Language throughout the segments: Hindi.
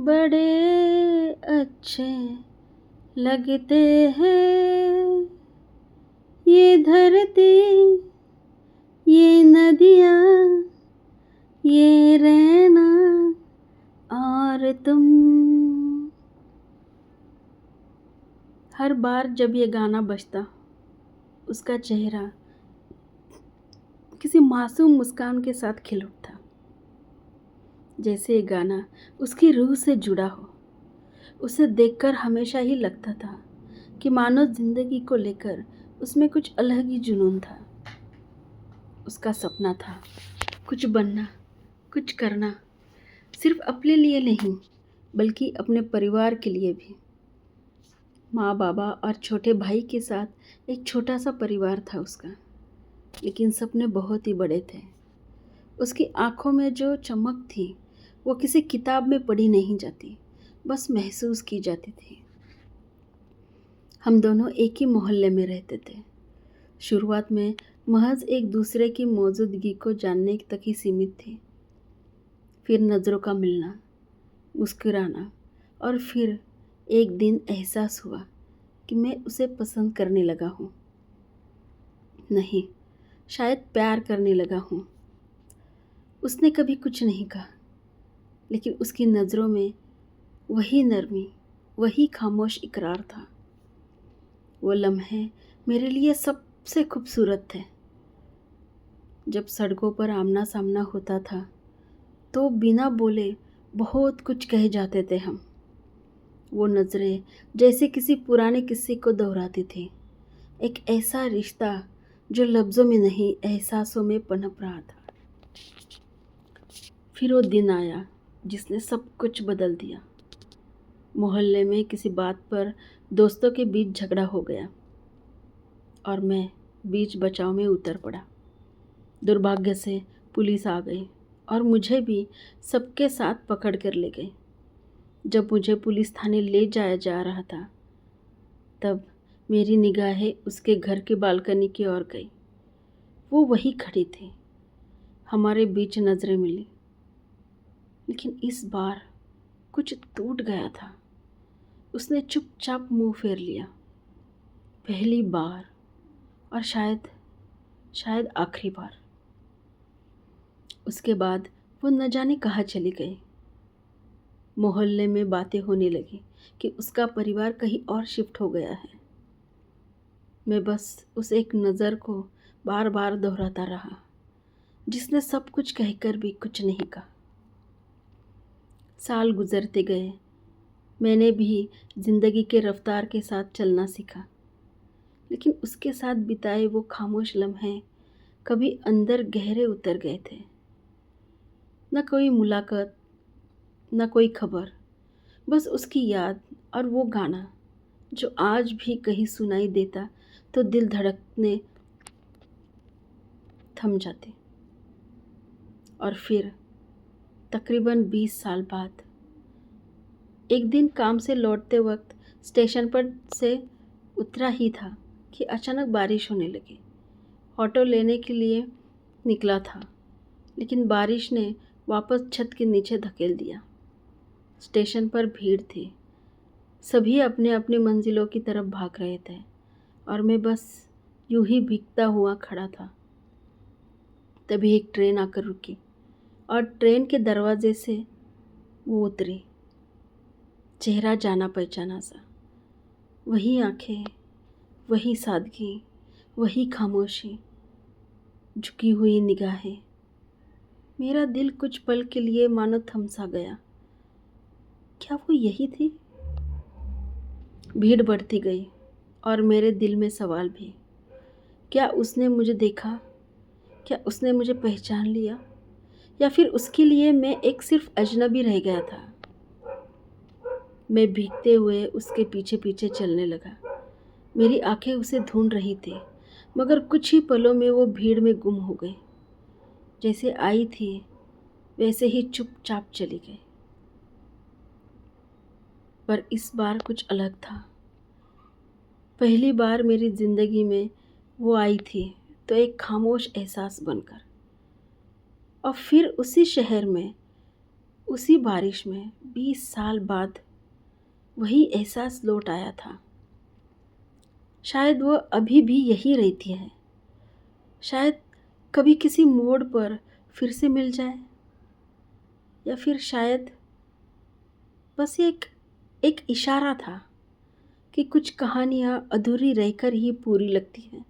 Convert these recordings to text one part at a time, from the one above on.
बड़े अच्छे लगते हैं ये धरती, ये नदियाँ, ये रहना और तुम। हर बार जब ये गाना बजता, उसका चेहरा किसी मासूम मुस्कान के साथ खिल उठता, जैसे ये गाना उसकी रूह से जुड़ा हो। उसे देखकर हमेशा ही लगता था कि मानो जिंदगी को लेकर उसमें कुछ अलग ही जुनून था। उसका सपना था कुछ बनना, कुछ करना, सिर्फ अपने लिए नहीं बल्कि अपने परिवार के लिए भी। माँ बाबा और छोटे भाई के साथ एक छोटा सा परिवार था उसका, लेकिन सपने बहुत ही बड़े थे। उसकी आंखों में जो चमक थी वो किसी किताब में पढ़ी नहीं जाती, बस महसूस की जाती थी। हम दोनों एक ही मोहल्ले में रहते थे। शुरुआत में महज एक दूसरे की मौजूदगी को जानने तक ही सीमित थी। फिर नज़रों का मिलना, मुस्कुराना, और फिर एक दिन एहसास हुआ कि मैं उसे पसंद करने लगा हूँ। नहीं, शायद प्यार करने लगा हूँ। उसने कभी कुछ नहीं कहा, लेकिन उसकी नज़रों में वही नरमी, वही खामोश इकरार था। वो लम्हे मेरे लिए सबसे खूबसूरत थे। जब सड़कों पर आमना सामना होता था तो बिना बोले बहुत कुछ कह जाते थे हम। वो नज़रें जैसे किसी पुराने किस्से को दोहराती थी, एक ऐसा रिश्ता जो लफ्ज़ों में नहीं एहसासों में पनप रहा था। फिर वो दिन आया जिसने सब कुछ बदल दिया। मोहल्ले में किसी बात पर दोस्तों के बीच झगड़ा हो गया और मैं बीच बचाव में उतर पड़ा। दुर्भाग्य से पुलिस आ गई और मुझे भी सबके साथ पकड़ कर ले गई। जब मुझे पुलिस थाने ले जाया जा रहा था तब मेरी निगाहें उसके घर की बालकनी की ओर गई। वो वही खड़ी थी। हमारे बीच नज़रें मिली, लेकिन इस बार कुछ टूट गया था। उसने चुपचाप मुंह फेर लिया। पहली बार और शायद आखिरी बार। उसके बाद वो न जाने कहाँ चली गई। मोहल्ले में बातें होने लगी कि उसका परिवार कहीं और शिफ्ट हो गया है। मैं बस उस एक नज़र को बार बार दोहराता रहा, जिसने सब कुछ कहकर भी कुछ नहीं कहा। साल गुजरते गए। मैंने भी ज़िंदगी के रफ्तार के साथ चलना सीखा, लेकिन उसके साथ बिताए वो खामोश लम्हे कभी अंदर गहरे उतर गए थे। न कोई मुलाकात, न कोई खबर, बस उसकी याद और वो गाना जो आज भी कहीं सुनाई देता तो दिल धड़कने थम जाते। और फिर तकरीबन 20 साल बाद एक दिन काम से लौटते वक्त स्टेशन पर से उतरा ही था कि अचानक बारिश होने लगी। ऑटो लेने के लिए निकला था, लेकिन बारिश ने वापस छत के नीचे धकेल दिया। स्टेशन पर भीड़ थी, सभी अपने अपनी मंजिलों की तरफ भाग रहे थे और मैं बस यूं ही भीगता हुआ खड़ा था। तभी एक ट्रेन आकर रुकी और ट्रेन के दरवाजे से वो उतरी। चेहरा जाना पहचाना सा, वही आंखें, वही सादगी, वही खामोशी, झुकी हुई निगाहें। मेरा दिल कुछ पल के लिए मानो थम सा गया। क्या वो यही थी? भीड़ बढ़ती गई और मेरे दिल में सवाल भी। क्या उसने मुझे देखा? क्या उसने मुझे पहचान लिया? या फिर उसके लिए मैं एक सिर्फ अजनबी रह गया था? मैं भीगते हुए उसके पीछे पीछे चलने लगा। मेरी आंखें उसे ढूंढ रही थी, मगर कुछ ही पलों में वो भीड़ में गुम हो गई। जैसे आई थी वैसे ही चुपचाप चली गई। पर इस बार कुछ अलग था। पहली बार मेरी ज़िंदगी में वो आई थी तो एक खामोश एहसास बनकर, और फिर उसी शहर में, उसी बारिश में 20 साल बाद वही एहसास लौट आया था। शायद वो अभी भी यही रहती है, शायद कभी किसी मोड़ पर फिर से मिल जाए, या फिर शायद बस एक इशारा था कि कुछ कहानियाँ अधूरी रहकर ही पूरी लगती हैं,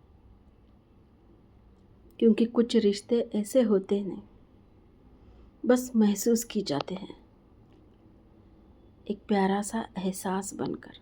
क्योंकि कुछ रिश्ते ऐसे होते नहीं, बस महसूस की जाते हैं, एक प्यारा सा एहसास बनकर।